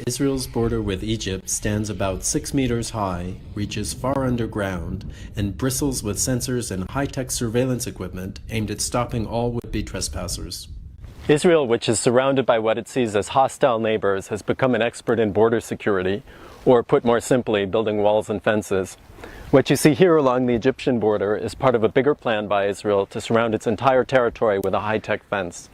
Israel's border with Egypt stands about 6 meters high, reaches far underground, and bristles with sensors and high-tech surveillance equipment aimed at stopping all would-be trespassers. Israel, which is surrounded by what it sees as hostile neighbors, has become an expert in border security, or put more simply, building walls and fences. What you see here along the Egyptian border is part of a bigger plan by Israel to surround its entire territory with a high-tech fence.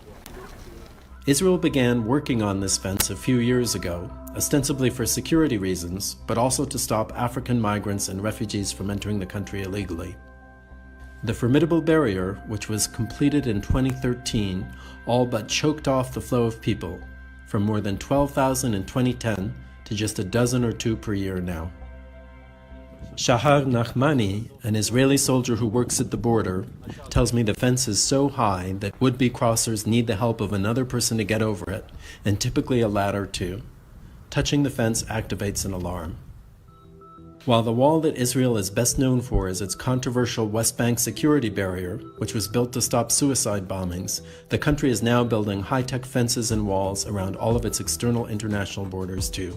Israel began working on this fence a few years ago, ostensibly for security reasons, but also to stop African migrants and refugees from entering the country illegally. The formidable barrier, which was completed in 2013, all but choked off the flow of people, from more than 12,000 in 2010 to just a dozen or two per year now. Shahar Nachmani, an Israeli soldier who works at the border, tells me the fence is so high that would-be crossers need the help of another person to get over it, and typically a ladder too. Touching the fence activates an alarm. While the wall that Israel is best known for is its controversial West Bank security barrier, which was built to stop suicide bombings, the country is now building high-tech fences and walls around all of its external international borders too.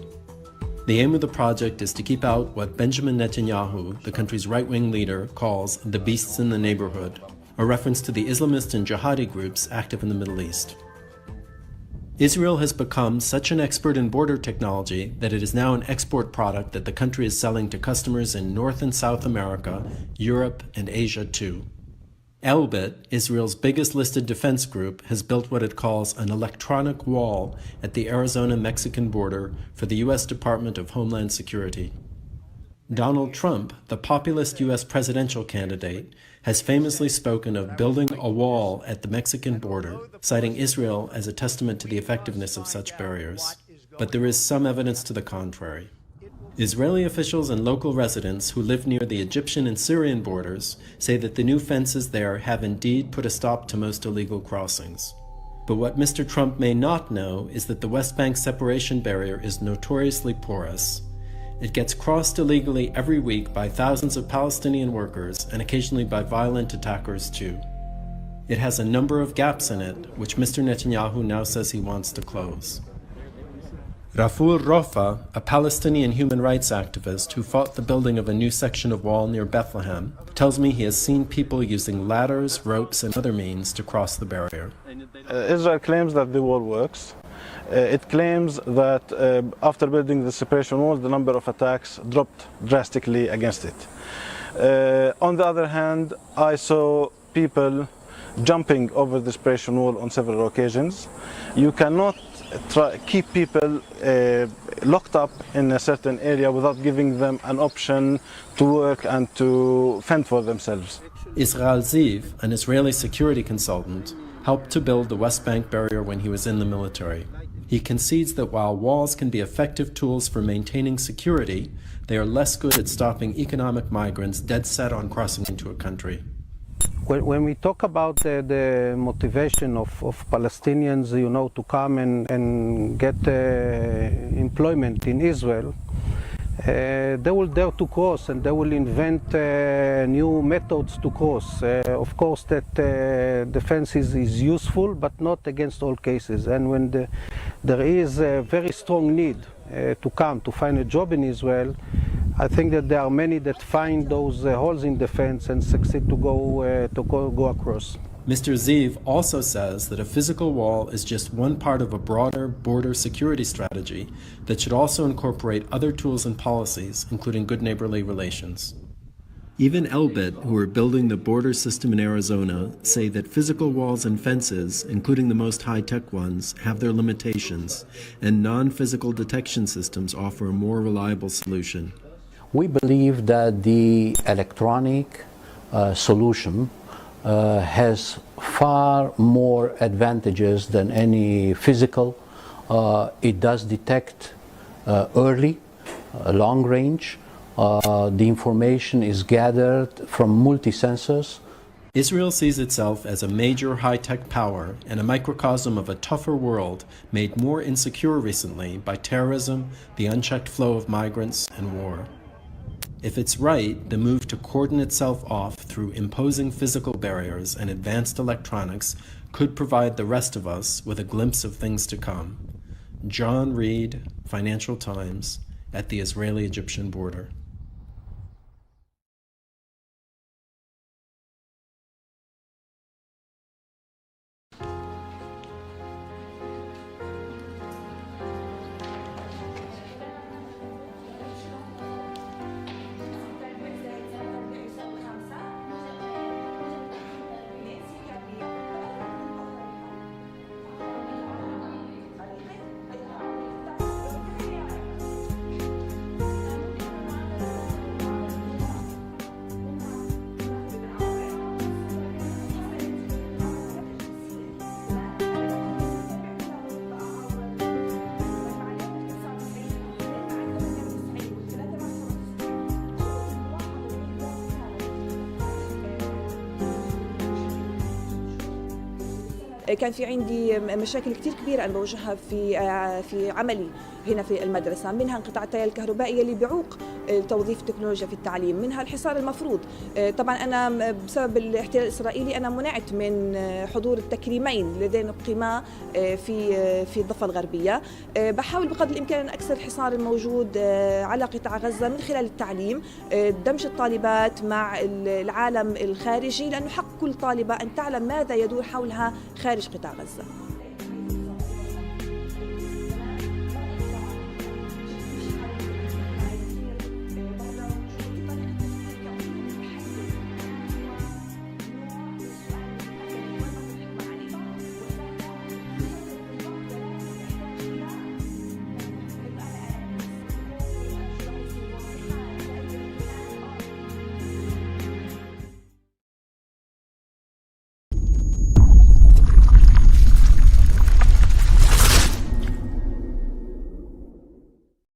The aim of the project is to keep out what Benjamin Netanyahu, the country's right-wing leader, calls the beasts in the neighborhood, a reference to the Islamist and jihadi groups active in the Middle East. Israel has become such an expert in border technology that it is now an export product that the country is selling to customers in North and South America, Europe, and Asia too. Elbit, Israel's biggest listed defense group, has built what it calls an electronic wall at the Arizona-Mexican border for the U.S. Department of Homeland Security. Donald Trump, the populist U.S. presidential candidate, has famously spoken of building a wall at the Mexican border, citing Israel as a testament to the effectiveness of such barriers. But there is some evidence to the contrary. Israeli officials and local residents who live near the Egyptian and Syrian borders say that the new fences there have indeed put a stop to most illegal crossings. But what Mr. Trump may not know is that the West Bank separation barrier is notoriously porous. It gets crossed illegally every week by thousands of Palestinian workers and occasionally by violent attackers too. It has a number of gaps in it, which Mr. Netanyahu now says he wants to close. Raful Rofa, a Palestinian human rights activist who fought the building of a new section of wall near Bethlehem, tells me he has seen people using ladders, ropes, and other means to cross the barrier. Israel claims that the wall works. It claims that after building the separation wall, the number of attacks dropped drastically against it. On the other hand, I saw people jumping over the separation wall on several occasions. You cannot keep people locked up in a certain area without giving them an option to work and to fend for themselves. Israel Ziv, an Israeli security consultant, helped to build the West Bank barrier when he was in the military. He concedes that while walls can be effective tools for maintaining security, they are less good at stopping economic migrants dead set on crossing into a country. When we talk about the motivation of Palestinians, to come and get employment in Israel, they will dare to cross and they will invent new methods to cross. Of course, that the fence is useful, but not against all cases. And when there is a very strong need to come to find a job in Israel, I think that there are many that find those holes in the fence and succeed to go across. Mr. Ziv also says that a physical wall is just one part of a broader border security strategy that should also incorporate other tools and policies, including good neighborly relations. Even Elbit, who are building the border system in Arizona, say that physical walls and fences, including the most high-tech ones, have their limitations, and non-physical detection systems offer a more reliable solution. We believe that the electronic solution has far more advantages than any physical. It does detect early, long range. The information is gathered from multi-sensors. Israel sees itself as a major high-tech power and a microcosm of a tougher world made more insecure recently by terrorism, the unchecked flow of migrants, and war. If it's right, the move to cordon itself off through imposing physical barriers and advanced electronics could provide the rest of us with a glimpse of things to come. John Reed, Financial Times, at the Israeli-Egyptian border. كان في عندي مشاكل كثير كبيرة أنا بواجهها في عملي هنا في المدرسة، منها انقطاع التيار الكهربائي اللي بيعوق توظيف التكنولوجيا في التعليم، منها الحصار المفروض. طبعا أنا بسبب الاحتلال الإسرائيلي أنا منعت من حضور التكريمين اللذين أقيما في الضفة الغربية. بحاول بقدر الإمكان أن أكسر الحصار الموجود على قطاع غزة من خلال التعليم، دمج الطالبات مع العالم الخارجي، لأنه حق كل طالبة أن تعلم ماذا يدور حولها خارج قطاع غزة.